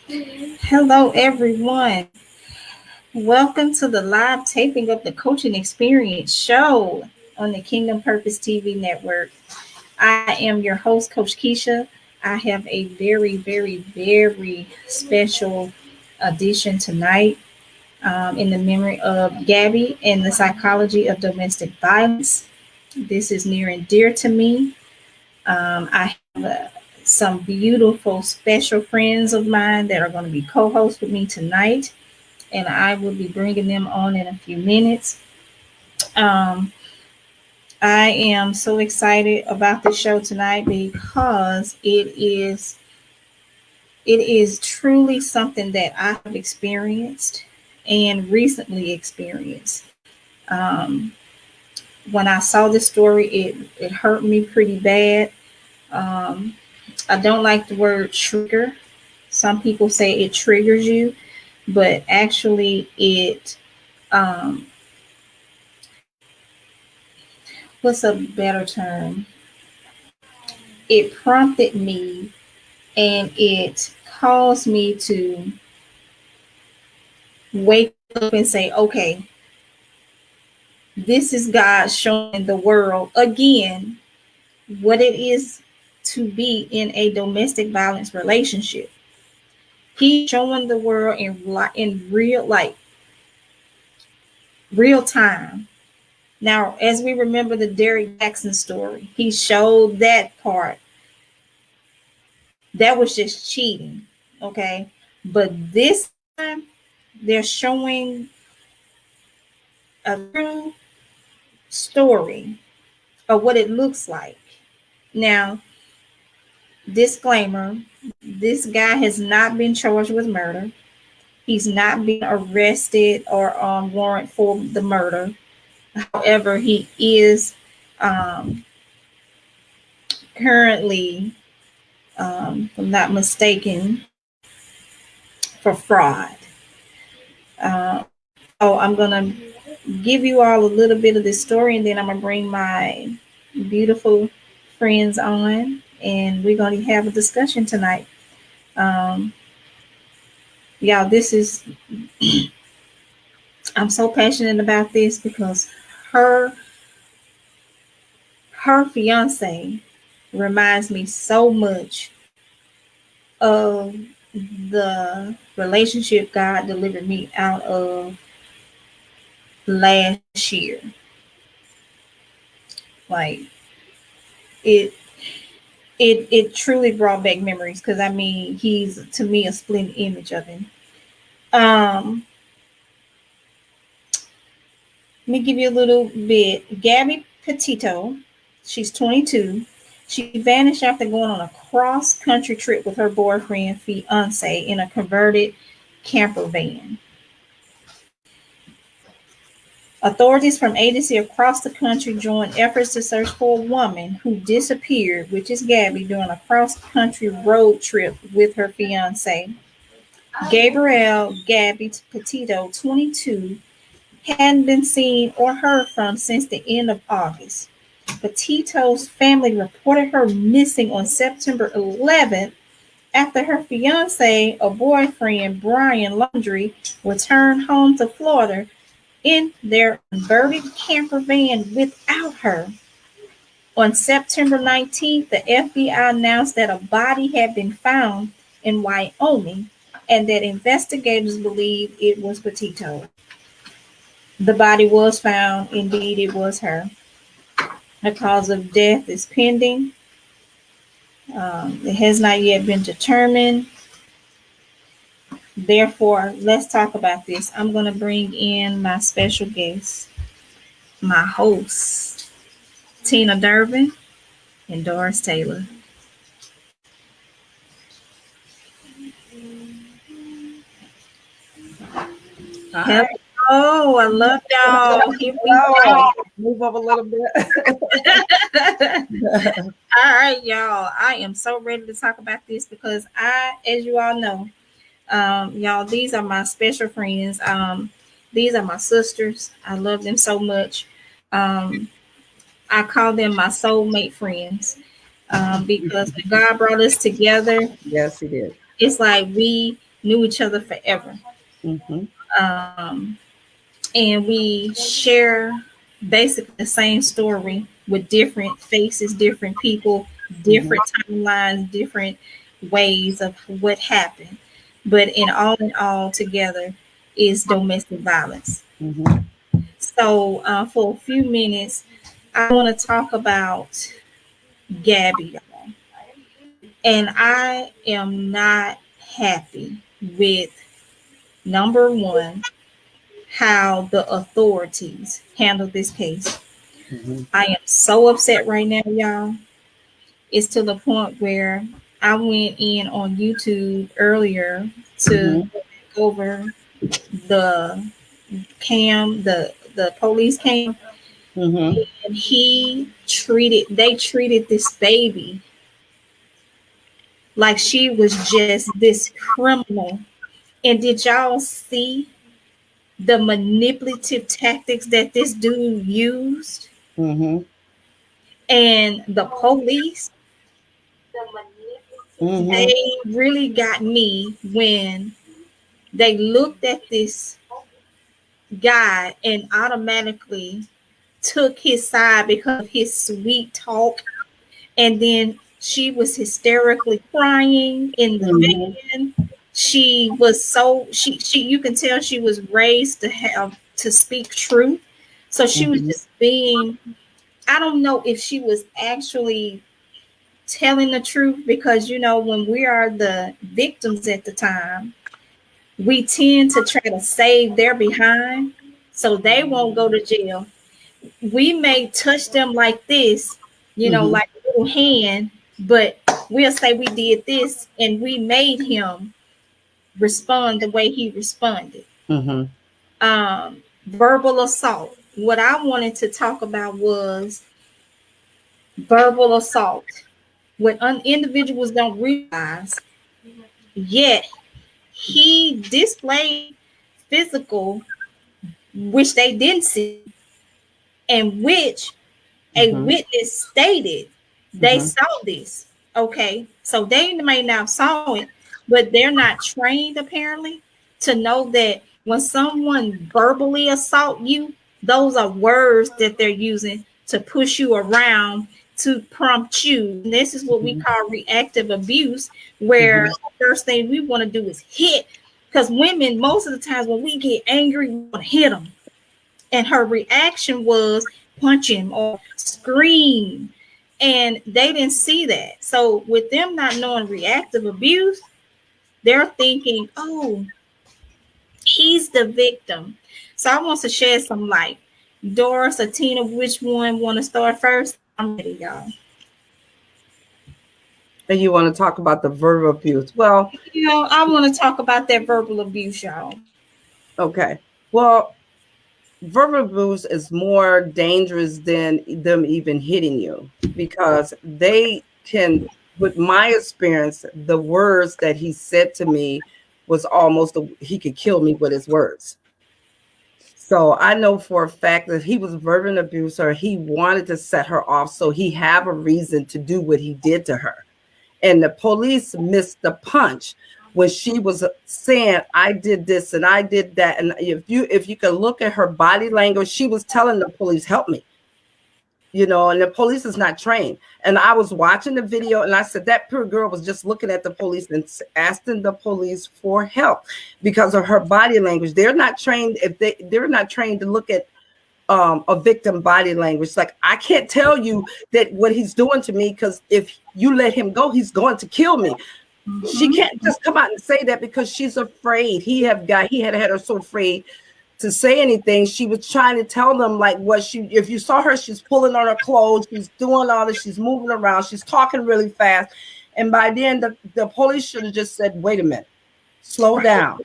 Hello, everyone. Welcome to the live taping of the Coaching Experience show on the Kingdom Purpose TV network. I am your host, Coach Keisha. I have a very special edition tonight in the memory of Gabby and the psychology of domestic violence. This is near and dear to me. I have some beautiful special friends of mine that are going to be co hosts with me tonight, and I will be bringing them on in a few minutes. Um, I am so excited about the show tonight because it is truly something that I have experienced and recently experienced. Um, when I saw this story, it hurt me pretty bad. Um, I don't like the word trigger. Some people say it triggers you, but actually, um, what's a better term? It prompted me and it caused me to wake up and say, okay, this is God showing the world again what it is to be in a domestic violence relationship. He's showing the world in real time. Now, as we remember the Derek Jackson story, he showed that part. That was just cheating, okay? But this time, they're showing a true story of what it looks like. Now, disclaimer, this guy has not been charged with murder. He's not been arrested or on warrant for the murder. However, he is um, currently, if I'm not mistaken, for fraud. So I'm going to give you all a little bit of this story, and then I'm going to bring my beautiful friends on, and we're going to have a discussion tonight. Um, y'all, this is, I'm so passionate about this because her her fiance reminds me so much of the relationship God delivered me out of last year. Like it it truly brought back memories because I mean he's to me a splendid image of him. Um, Let me give you a little bit. Gabby Petito, she's 22. She vanished after going on a cross country trip with her boyfriend, fiance, in a converted camper van. Authorities from agencies across the country joined efforts to search for a woman who disappeared, which is Gabby, during a cross country road trip with her fiance. Gabrielle Gabby Petito, 22, hadn't been seen or heard from since the end of August. Petito's family reported her missing on September 11th after her fiance or boyfriend, Brian Laundrie, returned home to Florida in their converted camper van without her. On September 19th, the FBI announced that a body had been found in Wyoming and that investigators believe it was Petito. The body was found. Indeed, it was her. The cause of death is pending. It has not yet been determined. Therefore, let's talk about this. I'm going to bring in my special guest, my host, Tina Durbin and Doris Taylor. Hi. Hello, I love y'all. Here we Hello. go. Move up a little bit. All right, y'all. I am so ready to talk about this because as you all know, y'all, these are my special friends. These are my sisters. I love them so much. Um, I call them my soulmate friends because when God brought us together, Yes, he did. it's like we knew each other forever. Mm-hmm. Um, and we share basically the same story with different faces, different people, Mm-hmm. different timelines, different ways of what happened. But in all, together is domestic violence. Mm-hmm. So, for a few minutes, I want to talk about Gabby, y'all. And I am not happy with number one, how the authorities handled this case. Mm-hmm. I am so upset right now, y'all. It's to the point where I went in on YouTube earlier to Mm-hmm. go back over the the police cam, Mm-hmm. and they treated this baby like she was just this criminal. And did y'all see the manipulative tactics that this dude used? Mm-hmm. And the police, Mm-hmm. they really got me when they looked at this guy and automatically took his side because of his sweet talk. And then she was hysterically crying in the Mm-hmm. van. She was so she you can tell she was raised to have to speak truth. So she was Mm-hmm. just being, I don't know if she was actually telling the truth, because when we are the victims at the time, we tend to try to save their behind so they won't go to jail. We may touch them like this, Mm-hmm. like a little hand, but we'll say we did this and we made him respond the way he responded. Mm-hmm. Verbal assault. What I wanted to talk about was verbal assault. What individuals don't realize, yet he displayed physical, which they didn't see, and which a Mm-hmm. witness stated they Mm-hmm. saw this. Okay, so they may not saw it, but they're not trained apparently to know that when someone verbally assault you, those are words that they're using to push you around, to prompt you. And this is what we call reactive abuse, where Mm-hmm. the first thing we want to do is hit. Because women, most of the times when we get angry, we want to hit them. And her reaction was punch him or scream. And they didn't see that. So with them not knowing reactive abuse, they're thinking, oh, he's the victim. So I want to shed some light. Doris or Tina, which one want to start first? I'm ready, y'all. And you want to talk about the verbal abuse? Well, I want to talk about that verbal abuse, y'all. okay. Well, verbal abuse is more dangerous than them even hitting you because they can, with my experience, the words that he said to me was almost he could kill me with his words. So I know for a fact that he was verbal abuser. He wanted to set her off, so he have a reason to do what he did to her. And the police missed the punch when she was saying, I did this and I did that. And if you can look at her body language, she was telling the police, help me. And the police is not trained. And I was watching the video and I said, that poor girl was just looking at the police and asking the police for help because of her body language. They're not trained. They're not trained to look at a victim body language. Like, I can't tell you that what he's doing to me, because if you let him go, he's going to kill me. She can't just come out and say that because she's afraid. He had her so afraid to say anything. She was trying to tell them, like, if you saw her, she's pulling on her clothes, she's doing all this, she's moving around, she's talking really fast. And by then the police should have just said, wait a minute, slow down.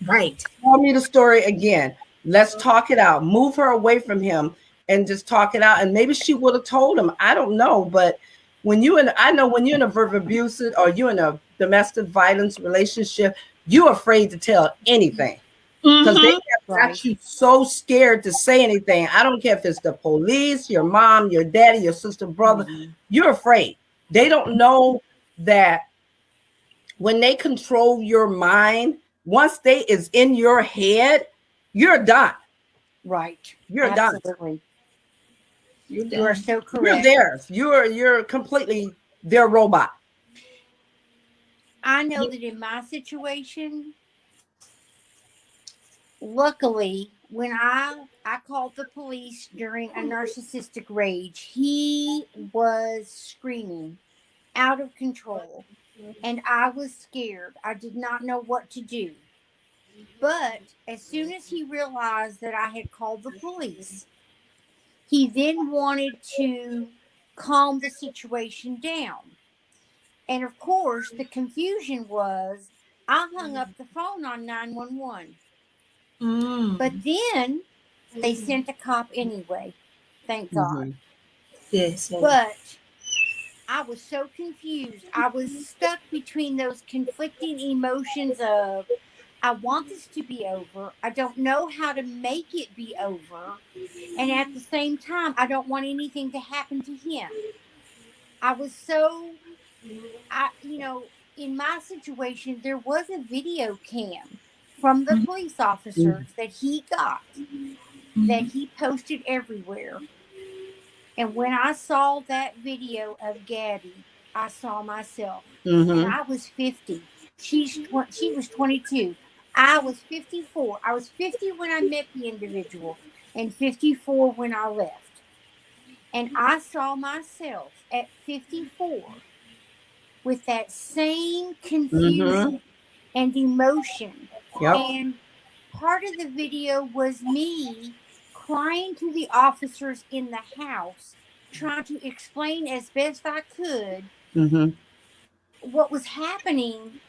Right. Tell me the story again. Let's talk it out. Move her away from him and just talk it out. And maybe she would have told him. I don't know. But I know when you're in a verbal abuse or you're in a domestic violence relationship, you're afraid to tell anything because they Mm-hmm. have got you so scared to say anything. I don't care if it's the police, your mom, your daddy, your sister, brother. You're afraid. They don't know that when they control your mind, once they is in your head, you're done. Right. You're done. Absolutely. You're You are done. so You're correct. theirs. You're completely their robot. I know that in my situation, luckily, when I called the police during a narcissistic rage, he was screaming out of control, and I was scared. I did not know what to do. But as soon as he realized that I had called the police, he then wanted to calm the situation down. And of course, the confusion was I hung up the phone on 911. But Mm. then they sent a cop anyway. Thank God. Mm-hmm. Yes, Lord. But I was so confused. I was stuck between those conflicting emotions of I want this to be over. I don't know how to make it be over. And at the same time, I don't want anything to happen to him. I was so in my situation, there was a video cam from the police officers that he got that Mhm. he posted everywhere. And when I saw that video of Gabby, I saw myself. And Mm-hmm. I was 50. She was 22. I was 54. I was 50 when I met the individual and 54 when I left. And I saw myself at 54 with that same Mm-hmm. confusion and emotion. Yep. And part of the video was me crying to the officers in the house, trying to explain as best I could Mm-hmm. what was happening.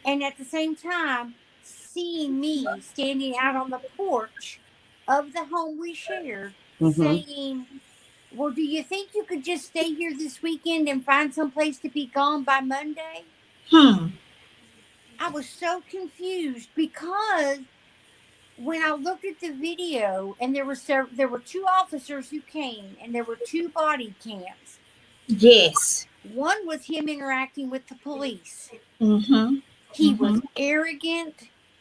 And at the same time, seeing me standing out on the porch of the home we shared Mm-hmm. saying, well, do you think you could just stay here this weekend and find some place to be gone by Monday? Hmm. I was so confused because when I looked at the video and there were two officers who came and there were two body cams. Yes. One was him interacting with the police. Mm-hmm. He Mm-hmm. was arrogant,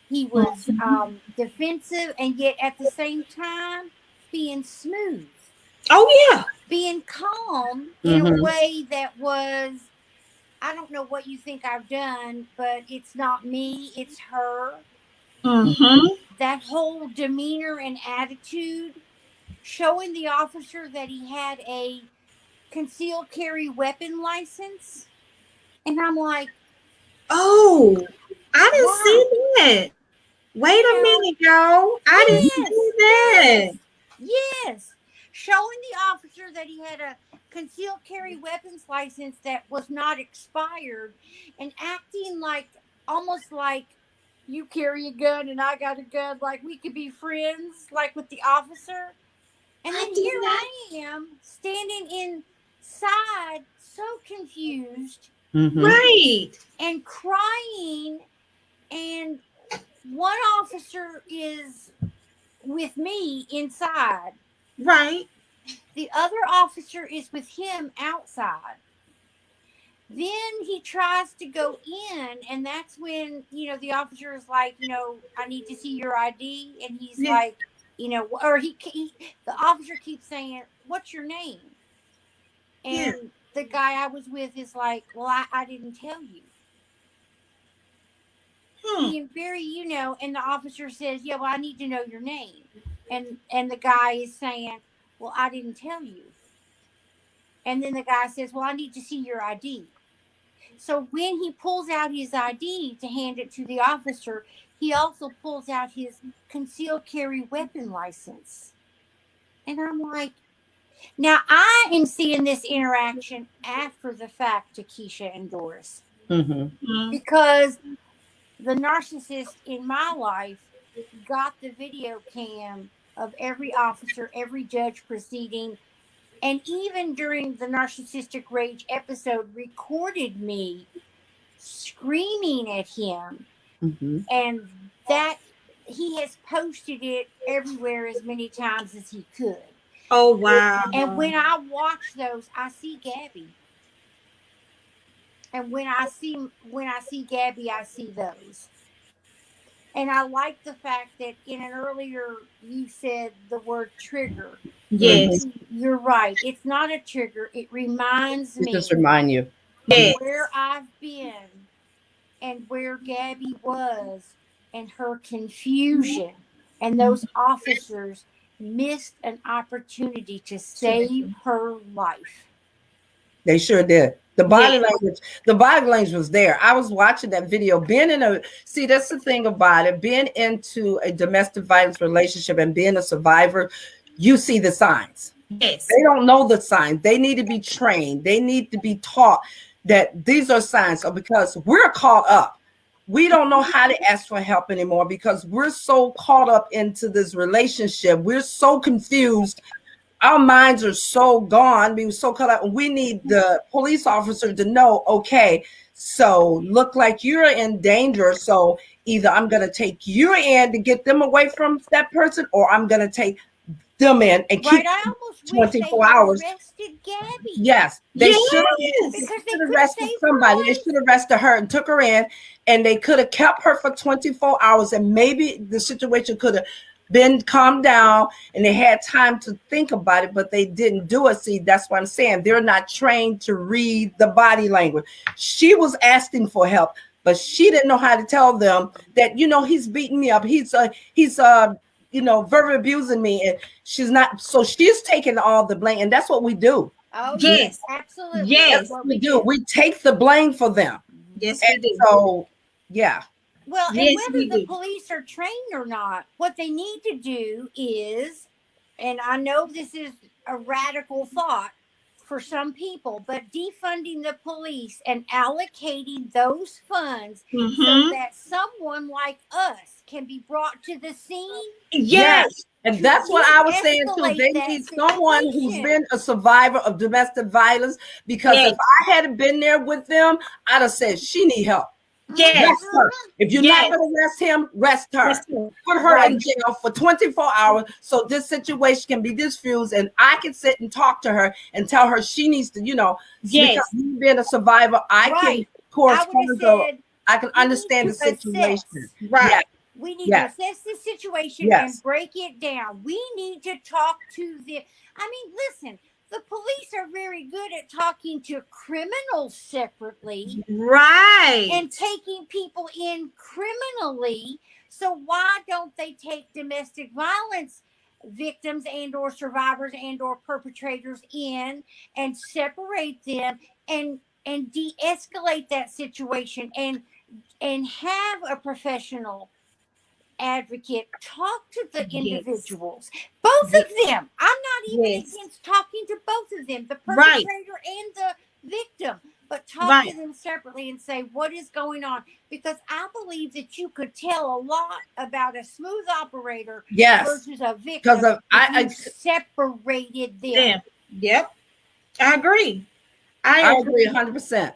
he was defensive, and yet at the same time being smooth, Oh yeah. being calm in a Mm-hmm. way that was, I don't know what you think I've done, but it's not me, it's her. Mm-hmm. That whole demeanor and attitude, showing the officer that he had a concealed carry weapon license. And I'm like, Oh, I didn't wow, see that. Wait you a know, minute, y'all. I didn't yes, see that. yes. Showing the officer that he had a concealed carry weapons license that was not expired and acting like almost like you carry a gun and I got a gun, like we could be friends, like with the officer. And I then did here not. I am standing inside, so confused Mm-hmm. Right. and crying. And one officer is with me inside, Right. the other officer is with him outside. Then he tries to go in, and that's when, the officer is like, I need to see your ID. And he's Yeah. like, or the officer keeps saying, what's your name? Yeah. And the guy I was with is like, well, I didn't tell you. Hmm. Being very, and the officer says, yeah, well, I need to know your name. And the guy is saying, well, I didn't tell you. And then the guy says, well, I need to see your ID. So when he pulls out his ID to hand it to the officer, he also pulls out his concealed carry weapon license. And I'm like, now I am seeing this interaction after the fact to Keisha and Doris. Mm-hmm. Hmm. Because the narcissist in my life got the video cam of every officer, every judge proceeding, and even during the narcissistic rage episode, recorded me screaming at him. Mm-hmm. And that he has posted it everywhere as many times as he could. Oh And wow. when I watch those, I see Gabby. And when I see Gabby, I see those. And I like the fact that in an earlier you said the word trigger. Mhm. Yes. You're right. It's not a trigger. It reminds It just me remind you. of Yes. where I've been and where Gabby was and her confusion. And those officers missed an opportunity to save her life. They sure did. Yes. The body language was there. I was watching that video. See, that's the thing about it. Being into a domestic violence relationship and being a survivor, you see the signs. Yes. They don't know the signs. They need to be trained. They need to be taught that these are signs. So because we're caught up, we don't know how to ask for help anymore because we're so caught up into this relationship. We're so confused. Our minds are so gone. We were so caught up. We need the police officer to know, okay, so look like you're in danger. So either I'm going to take you in to get them away from that person, or I'm going to take them in and Right? keep I them almost wish they 24 had hours. arrested Gabby Yes, they Yes. because they should have could have arrested saved somebody. They her life. should have arrested her and took her in, and they could have kept her for 24 hours, and maybe the situation could have been calmed down and they had time to think about it, but they didn't do it. See, that's what I'm saying. They're not trained to read the body language. She was asking for help, but she didn't know how to tell them that, he's beating me up. He's verbally abusing me, and she's not. So she's taking all the blame, and that's what we do. Oh yes, Yes. absolutely. That's That's Yes. what what we we do. do. We take the blame for them. Mhm. Yes, we And do. so, yeah. Well, and Yes, whether we the do. police are trained or not, what they need to do is, and I know this is a radical thought for some people, but defunding the police and allocating those funds so Mm-hmm. that someone like us can be brought to the scene Yes. Yes. And to that's what de I was saying too. escalate They that need someone who's situation. been a survivor of domestic violence, because if Yes. I hadn't been there with them, I'd have said she need help. Yes. Rest her. Mhm. If you're not Yes. going to arrest him, rest That's her. true. Put her in Right. jail for 24 hours so this situation can be diffused and I can sit and talk to her and tell her she needs to, because Yes. you've been a survivor, I can Right. I would have correspond to, said I can we need understand to the situation. assess. Yes, Right. We need to yes, assess the situation and yes, break it down. We need to talk to listen, the police are very good at talking to criminals separately Right. and taking people in criminally. So why don't they take domestic violence victims and or survivors and or perpetrators in and separate them and de-escalate that situation and have a professional advocate talk to the Yes. individuals, both Yes. of them. I'm not even Yes. against talking to both of them, the Right. perpetrator and the victim, but talk to Right. them separately and say what is going on, because I believe that you could tell a lot about a smooth operator yes. versus a Because victim of if you separated them. Them. Yep. I agree. I I agree agree. 100%.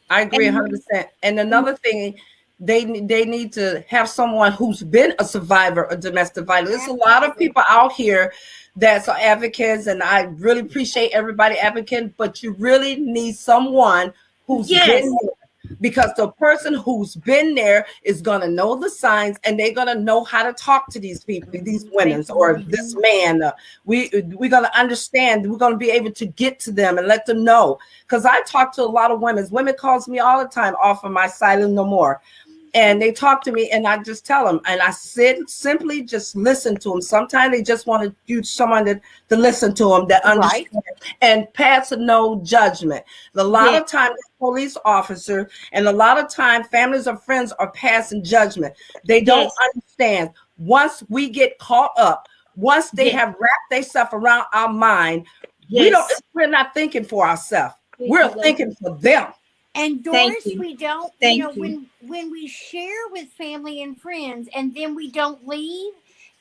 I agree And 100%. And another thing, they need to have someone who's been a survivor of domestic violence. There's a lot of Absolutely. people out here that's advocates, and I really appreciate everybody advocating, but you really need someone who's yes. been there, because the person who's been there is going to know the signs, and they're going to know how to talk to these people, these women or this man. We're going to understand. We're going to be able to get to them and let them know, because I talk to a lot of women calls me all the time off of my silent no more, and they talk to me, and I just tell them, and I sit simply just listen to them. Sometimes they just want to use someone to listen to them, that Right. understand and pass a no judgment. A lot Yes. of times police officer and a lot of time families or friends are passing judgment. They don't Yes. understand. Once we get caught up, once they Yes. have wrapped themselves around our mind, Yes. we're not thinking for ourselves. We're thinking for them. And Thank Doris, you. we don't, Thank you. when we share with family and friends and then we don't leave,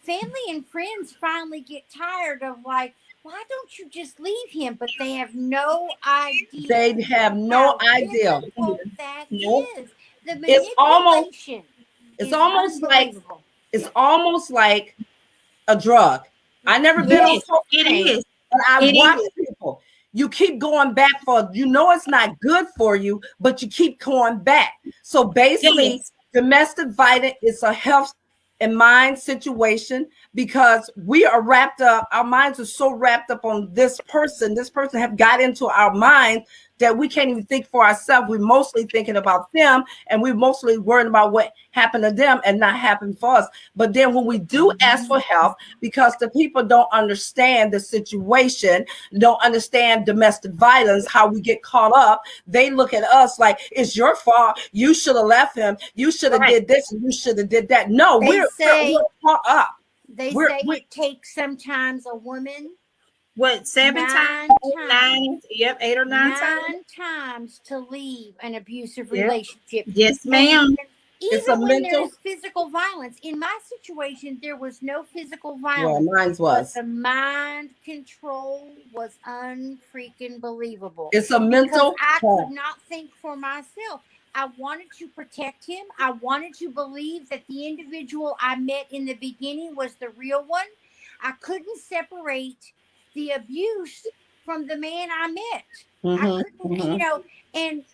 family and friends finally get tired of like, why don't you just leave him? But they have no idea They have no how idea. difficult that Nope. is. The It's almost manipulation it's is almost like unbelievable. it's almost like a drug. I never been on Yes. It cocaine, is. but I It watch is. people. You keep going back for, it's not good for you, but you keep going back. So basically, Yes. domestic violence is a health and mind situation, because we are wrapped up, our minds are so wrapped up on this person. This person have got into our mind that we can't even think for ourselves. We're mostly thinking about them, and we're mostly worried about what happened to them and not happened for us. But then when we do ask for help, because the people don't understand the situation, don't understand domestic violence, how we get caught up, they look at us like it's your fault. You should have left him. You should have Right. did this and you should have did that. No, They say we're caught up. they We're say we it takes sometimes a woman What, 7 times? nine Eight, times, 9? Yep, 8 or 9 times. 9 times to leave an abusive Yep. relationship. Yes, And ma'am. it's a even when mental. there's physical violence, in my situation, there was no physical Well, violence, mine but was. the mind control was unfreaking believable It's a because mental I could toll. not think for myself. I wanted to protect him. I wanted to believe that the individual I met in the beginning was the real one. I couldn't separate the abuse from the man I met. I Mm-hmm, couldn't, mm-hmm,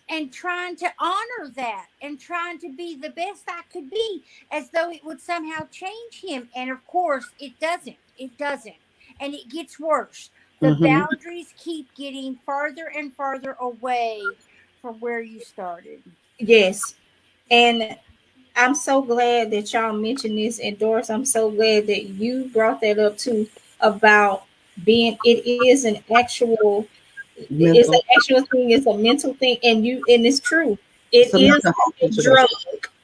and trying to honor that and trying to be the best I could be as though it would somehow change him. And of course, it doesn't. It doesn't. And it gets worse. The mm-hmm. boundaries keep getting farther and farther away from where you started. Yes. And I'm so glad that y'all mentioned this. And Doris, I'm so glad that you brought that up too, about being, it is an actual, it's an Mental. actual thing, it's a mental thing, and it's true. It It's a is mental health a situation. drug.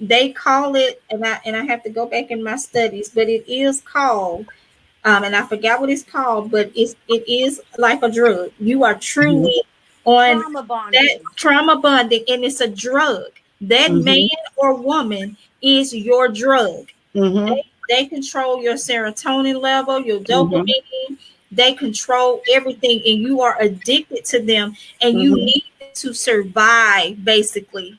They call it, and I have to go back in my studies, but it is called, and I forgot what it's called, but it is like a drug. You are Mm-hmm, truly on Trauma that bonding. trauma bonding, and it's a drug. That man mm-hmm, or woman is your drug. mm-hmm, They control your serotonin level, your mm-hmm, dopamine. They control everything, and you are addicted to them, and you mm-hmm, need it to survive, basically.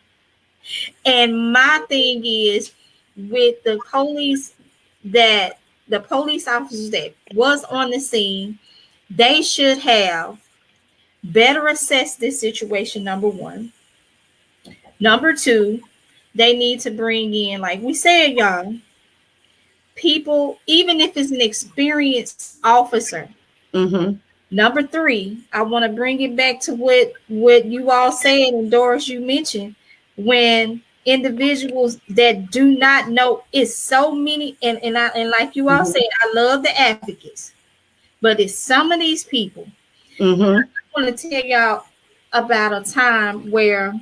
And my thing is, with that the police officers that was on the scene, they should have better assessed this situation. Number one. Number two, they need to bring in, like we said, y'all, people, even if it's an experienced officer. mm-hmm, Number three, I want to bring it back to what you all said, and Doris, you mentioned, when individuals that do not know, it's so many, and like you all mm-hmm, said, I love the advocates, but it's some of these people. mm-hmm, I want to tell y'all about a time where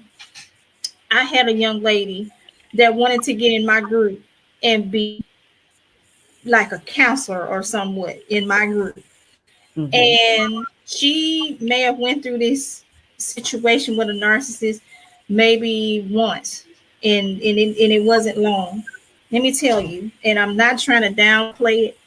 I had a young lady that wanted to get in my group and be like a counselor or somewhat in my group. mm-hmm, And she may have went through this situation with a narcissist maybe once, and it wasn't long. Let me tell you, and I'm not trying to downplay it.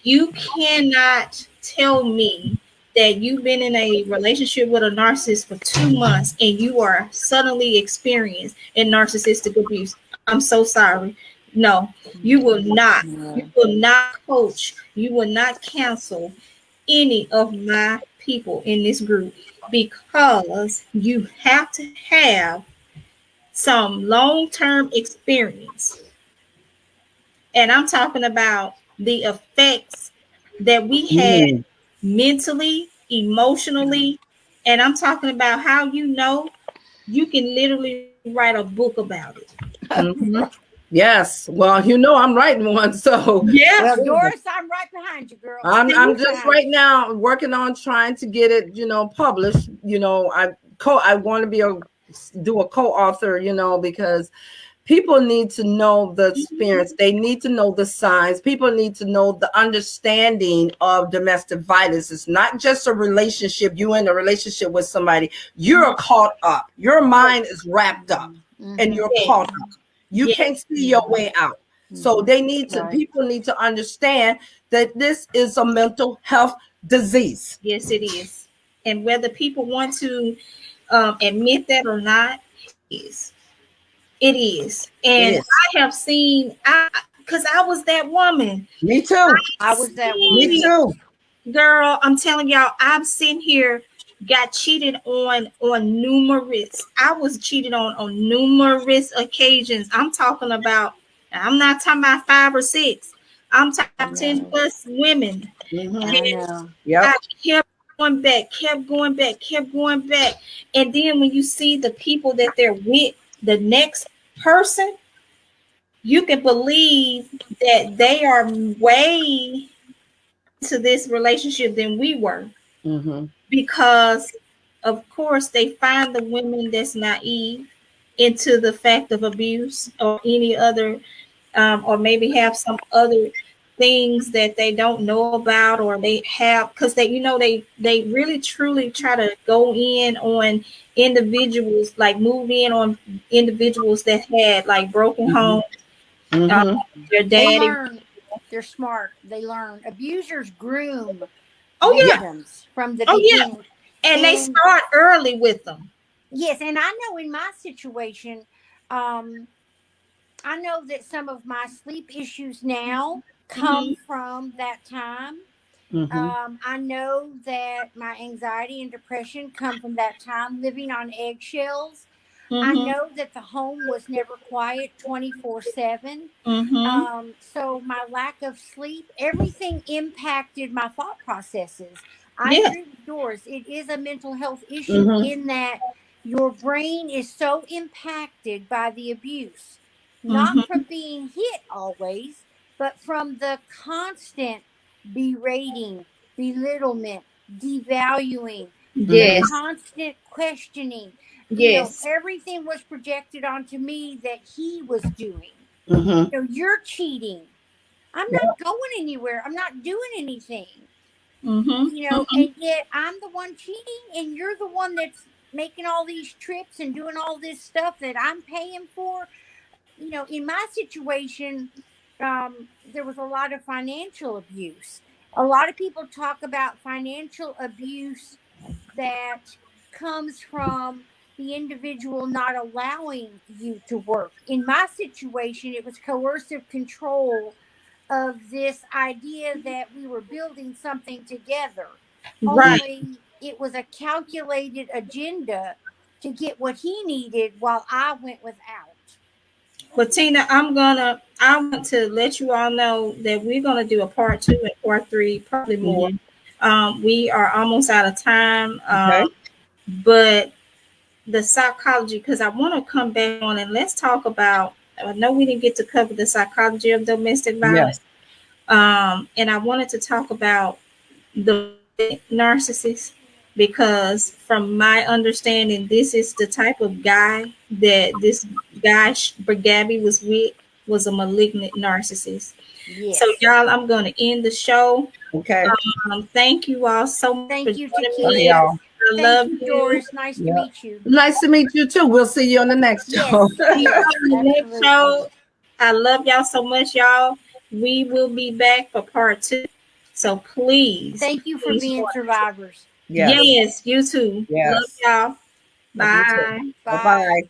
You cannot tell me that you've been in a relationship with a narcissist for 2 months and you are suddenly experienced in narcissistic abuse. I'm so sorry. No, you will not. You No. will not coach. You will not counsel any of my people in this group, because you have to have some long-term experience. And I'm talking about the effects that we had mm-hmm, mentally, emotionally, and I'm talking about how, you can literally write a book about it. mm-hmm. Yes. Well, I'm writing one, so Yeah. Well, Doris, I'm right behind you, girl. I'm Right just behind right you. now working on trying to get it, published. I want to do a co-author, because people need to know the experience. They need to know the signs. People need to know the understanding of domestic violence. It's not just a relationship. You in a relationship with somebody, you're caught up. Your mind is wrapped up and Mm-hmm. you're caught Yes. up. You can't Yes. see your way out. So Mm-hmm. Right. people need to understand that this is a mental health disease. Yes, it is. And whether people want to admit that or not, it is. It is. It And is. I have seen, because I was that woman. Me too. I was that Me woman. See, too. girl, I'm telling y'all, I'm sitting here, got cheated on numerous. I was cheated on numerous occasions. I'm talking about, I'm not talking about 5 or 6. I'm talking about 10 No, plus women. Mm-hmm. I And know. Yep. I kept going back, kept going back, kept going back. And then when you see the people that they're with, the next person, you can believe that they are way into this relationship than we were, Mm-hmm. because of course they find the women that's naive into the fact of abuse or any other, or maybe have some other things that they don't know about, or they have, because they, they really truly try to go in on individuals, like move in on individuals that had like broken Mm-hmm. homes. uh, Mm-hmm. their They daddy. learn. They're smart. They learn. Abusers groom Oh yeah. victims from the Oh yeah. beginning. And they And start early with them. yes, and I know in my situation, um, I know that some of my sleep issues now come Hmm. from that time. Mm-hmm. I know that my anxiety and depression come from that time living on eggshells. I Hmm. know that the home was never quiet 24/7. Hmm. So my lack of sleep, everything impacted my thought processes. I Yeah. agree with yours. It is a mental health issue Mm-hmm. in that your brain is so impacted by the abuse, not Hmm. from being hit always, but from the constant berating, belittlement, devaluing, the Mm-hmm. Yes. constant questioning. Yes. Everything was projected onto me that he was doing. Mm-hmm. You're cheating. I'm not going anywhere. I'm not doing anything. Hmm. And yet I'm the one cheating, and you're the one that's making all these trips and doing all this stuff that I'm paying for. In my situation, there was a lot of financial abuse. A lot of people talk about financial abuse that comes from the individual not allowing you to work. In my situation, it was coercive control of this idea that we were building something together. Right. Only it was a calculated agenda to get what he needed while I went without. But Tina, I want to let you all know that we're gonna do a part 2 and part 3, probably more. Mm-hmm. We are almost out of time. Okay. But the psychology, because I want to come back on and let's talk about. I know we didn't get to cover the psychology of domestic Yes. violence. And I wanted to talk about the narcissist, because from my understanding, this is the type of guy that this guy Gabby was with, was a malignant narcissist. So Yes. y'all, I'm going to end the show. Okay. Thank you all so much for Thank you to joining Love me. Keisha. y'all. I Thank love you, you. Doris. Nice to Yeah. meet you. Nice to meet you too. We'll see you on the next show. Yes, See y'all yes, in the next absolutely. show. I love y'all so much, y'all. We will be back for part 2. So please, Thank you for please being join us. survivors. Yes. Yes, you too. Love Yes. y'all. Love you too. Bye. Bye Bye. bye.